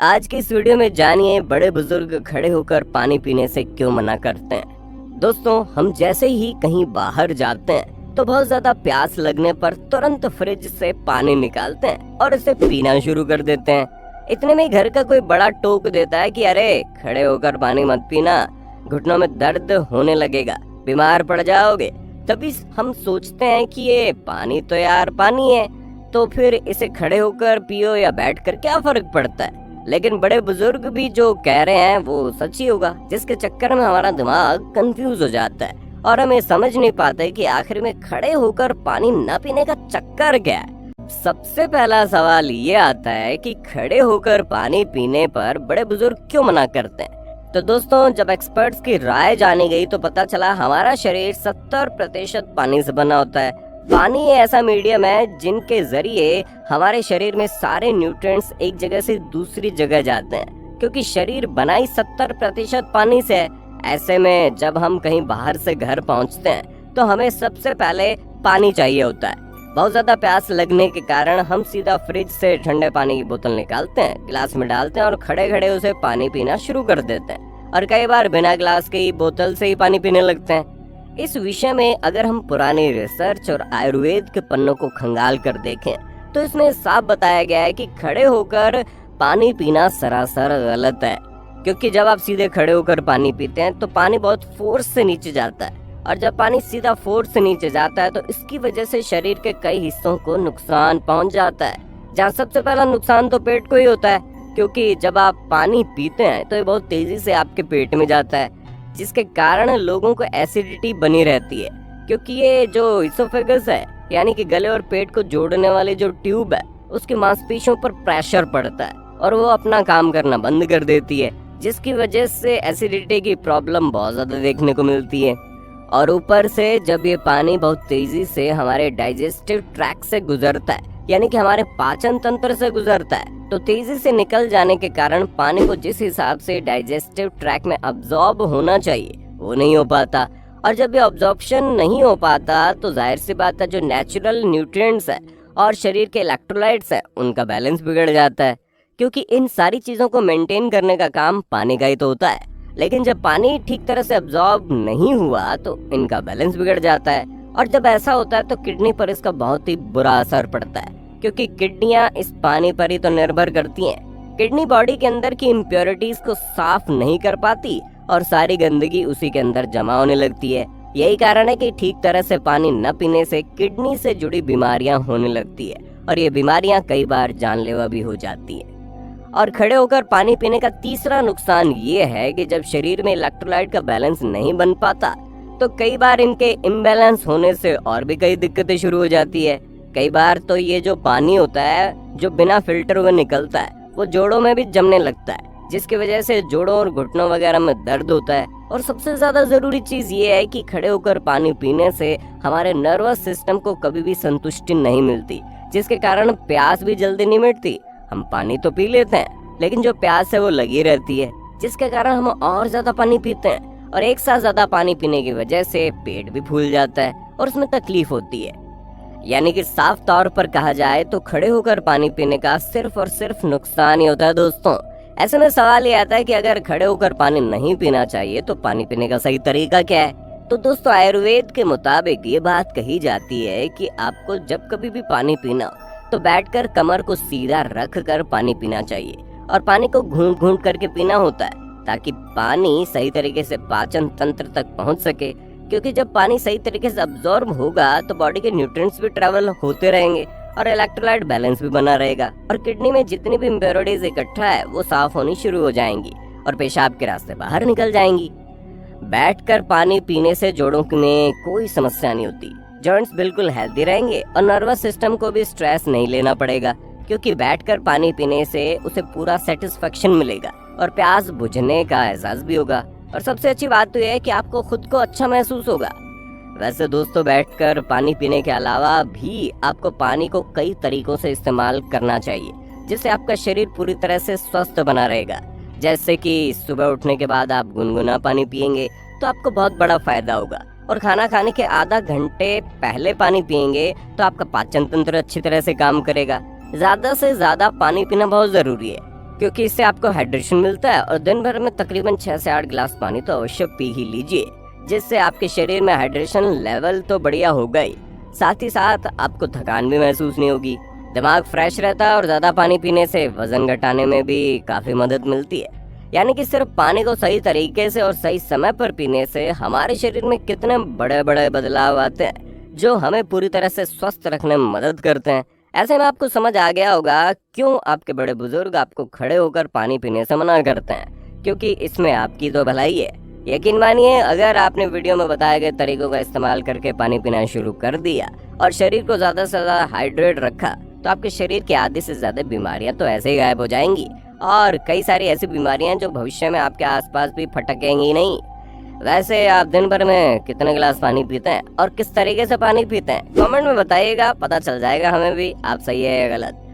आज के इस वीडियो में जानिए बड़े बुजुर्ग खड़े होकर पानी पीने से क्यों मना करते हैं। दोस्तों, हम जैसे ही कहीं बाहर जाते हैं तो बहुत ज्यादा प्यास लगने पर तुरंत फ्रिज से पानी निकालते हैं और इसे पीना शुरू कर देते हैं। इतने में घर का कोई बड़ा टोक देता है कि अरे खड़े होकर पानी मत पीना, घुटनों में दर्द होने लगेगा, बीमार पड़ जाओगे। तभी हम सोचते हैं कि ये पानी तो यार पानी है, तो फिर इसे खड़े होकर पियो या बैठकर क्या फर्क पड़ता है। लेकिन बड़े बुजुर्ग भी जो कह रहे हैं वो सच ही होगा, जिसके चक्कर में हमारा दिमाग कंफ्यूज हो जाता है और हम ये समझ नहीं पाते कि आखिर में खड़े होकर पानी न पीने का चक्कर क्या है। सबसे पहला सवाल ये आता है कि खड़े होकर पानी पीने पर बड़े बुजुर्ग क्यों मना करते हैं। तो दोस्तों, जब एक्सपर्ट्स की राय जानी गई तो पता चला हमारा शरीर 70% पानी से बना होता है। पानी ऐसा मीडियम है जिनके जरिए हमारे शरीर में सारे न्यूट्रिएंट्स एक जगह से दूसरी जगह जाते हैं, क्योंकि शरीर बना ही 70% पानी से है। ऐसे में जब हम कहीं बाहर से घर पहुंचते हैं तो हमें सबसे पहले पानी चाहिए होता है। बहुत ज्यादा प्यास लगने के कारण हम सीधा फ्रिज से ठंडे पानी की बोतल निकालते हैं, गिलास में डालते हैं और खड़े खड़े उसे पानी पीना शुरू कर देते हैं, और कई बार बिना गिलास के ही बोतल से ही पानी पीने लगते हैं। इस विषय में अगर हम पुरानी रिसर्च और आयुर्वेद के पन्नों को खंगाल कर देखें तो इसमें साफ बताया गया है कि खड़े होकर पानी पीना सरासर गलत है, क्योंकि जब आप सीधे खड़े होकर पानी पीते हैं तो पानी बहुत फोर्स से नीचे जाता है, और जब पानी सीधा फोर्स से नीचे जाता है तो इसकी वजह से शरीर के कई हिस्सों को नुकसान पहुंच जाता है। जहाँ सबसे पहला नुकसान तो पेट को ही होता है, क्योंकि जब आप पानी पीते हैं तो ये बहुत तेजी से आपके पेट में जाता है, जिसके कारण लोगों को एसिडिटी बनी रहती है, क्योंकि ये जो इसोफेगस है यानी कि गले और पेट को जोड़ने वाली जो ट्यूब है उसकी मांसपेशियों पर प्रेशर पड़ता है और वो अपना काम करना बंद कर देती है, जिसकी वजह से एसिडिटी की प्रॉब्लम बहुत ज्यादा देखने को मिलती है। और ऊपर से जब ये पानी बहुत तेजी से हमारे डाइजेस्टिव ट्रैक्ट से गुजरता है यानी कि हमारे पाचन तंत्र से गुजरता है, तो तेजी से निकल जाने के कारण पानी को जिस हिसाब से डाइजेस्टिव ट्रैक्ट में अब्सॉर्ब होना चाहिए वो नहीं हो पाता, और जब ये अब्सॉर्प्शन नहीं हो पाता तो जाहिर सी बात है जो नेचुरल न्यूट्रिएंट्स है और शरीर के इलेक्ट्रोलाइट्स है उनका बैलेंस बिगड़ जाता है, क्योंकि इन सारी चीजों को मेंटेन करने का काम पानी का ही तो होता है। लेकिन जब पानी ठीक तरह से अब्सॉर्ब नहीं हुआ तो इनका बैलेंस बिगड़ जाता है, और जब ऐसा होता है तो किडनी पर इसका बहुत ही बुरा असर पड़ता है, क्योंकि किडनियां इस पानी पर ही तो निर्भर करती हैं। किडनी बॉडी के अंदर की इम्प्योरिटीज को साफ नहीं कर पाती और सारी गंदगी उसी के अंदर जमा होने लगती है। यही कारण है कि ठीक तरह से पानी न पीने से किडनी से जुड़ी बीमारियां होने लगती है, और ये बीमारियां कई बार जानलेवा भी हो जाती है। और खड़े होकर पानी पीने का तीसरा नुकसान ये है कि जब शरीर में इलेक्ट्रोलाइट का बैलेंस नहीं बन पाता तो कई बार इनके इम्बैलेंस होने से और भी कई दिक्कतें शुरू हो जाती है। कई बार तो ये जो पानी होता है जो बिना फिल्टर हुए निकलता है वो जोड़ों में भी जमने लगता है, जिसकी वजह से जोड़ों और घुटनों वगैरह में दर्द होता है। और सबसे ज्यादा जरूरी चीज ये है कि खड़े होकर पानी पीने से हमारे नर्वस सिस्टम को कभी भी संतुष्टि नहीं मिलती, जिसके कारण प्यास भी जल्दी नहीं मिटती। हम पानी तो पी लेते हैं लेकिन जो प्यास है वो लगी रहती है, जिसके कारण हम और ज्यादा पानी पीते हैं, और एक साथ ज्यादा पानी पीने की वजह से पेट भी फूल जाता है और उसमें तकलीफ होती है। यानी कि साफ तौर पर कहा जाए तो खड़े होकर पानी पीने का सिर्फ और सिर्फ नुकसान ही होता है। दोस्तों, ऐसे में सवाल ये आता है कि अगर खड़े होकर पानी नहीं पीना चाहिए तो पानी पीने का सही तरीका क्या है। तो दोस्तों, आयुर्वेद के मुताबिक ये बात कही जाती है कि आपको जब कभी भी पानी पीना तो बैठकर कमर को सीधा रख कर पानी पीना चाहिए, और पानी को घूंट घूंट करके पीना होता है ताकि पानी सही तरीके से पाचन तंत्र तक पहुंच सके, क्योंकि जब पानी सही तरीके से अब्सॉर्ब होगा तो बॉडी के न्यूट्रिएंट्स भी ट्रेवल होते रहेंगे और इलेक्ट्रोलाइट बैलेंस भी बना रहेगा, और किडनी में जितनी भी इम्प्योरिटीज इकट्ठा है वो साफ होनी शुरू हो जाएंगी और पेशाब के रास्ते बाहर निकल जाएंगी। बैठकर पानी पीने से जोड़ों में कोई समस्या नहीं होती, जॉइंट्स बिल्कुल हेल्दी रहेंगे और नर्वस सिस्टम को भी स्ट्रेस नहीं लेना पड़ेगा, क्योंकि बैठकर पानी पीने से उसे पूरा सेटिस्फेक्शन मिलेगा और प्यास बुझने का एहसास भी होगा। और सबसे अच्छी बात तो यह है कि आपको खुद को अच्छा महसूस होगा। वैसे दोस्तों, बैठकर पानी पीने के अलावा भी आपको पानी को कई तरीकों से इस्तेमाल करना चाहिए, जिससे आपका शरीर पूरी तरह से स्वस्थ बना रहेगा। जैसे कि सुबह उठने के बाद आप गुनगुना पानी पिएंगे तो आपको बहुत बड़ा फायदा होगा, और खाना खाने के आधा घंटे पहले पानी पिएंगे तो आपका पाचन तंत्र अच्छी तरह से काम करेगा। ज्यादा से ज्यादा पानी पीना बहुत जरूरी है। क्योंकि इससे आपको हाइड्रेशन मिलता है। और दिन भर में तकरीबन 6 से 8 गिलास पानी तो अवश्य पी ही लीजिए, जिससे आपके शरीर में हाइड्रेशन लेवल तो बढ़िया होगा ही, साथ ही साथ आपको थकान भी महसूस नहीं होगी, दिमाग फ्रेश रहता है। और ज्यादा पानी पीने से वजन घटाने में भी काफी मदद मिलती है। यानी कि सिर्फ पानी को सही तरीके से और सही समय पर पीने से हमारे शरीर में कितने बड़े बड़े बदलाव आते हैं, जो हमें पूरी तरह से स्वस्थ रखने में मदद करते हैं। ऐसे में आपको समझ आ गया होगा क्यों आपके बड़े बुजुर्ग आपको खड़े होकर पानी पीने से मना करते हैं, क्योंकि इसमें आपकी तो भलाई है। यकीन मानिए, अगर आपने वीडियो में बताए गए तरीकों का इस्तेमाल करके पानी पीना शुरू कर दिया और शरीर को ज्यादा से ज्यादा हाइड्रेट रखा, तो आपके शरीर की आधी से ज्यादा बीमारियां तो ऐसे ही गायब हो जाएंगी। और कई सारी ऐसी बीमारियां जो भविष्य में आपके आसपास भी फटकेंगी नहीं। वैसे आप दिन भर में कितने गिलास पानी पीते हैं और किस तरीके से पानी पीते हैं, कमेंट में बताइएगा, पता चल जाएगा हमें भी आप सही है या गलत।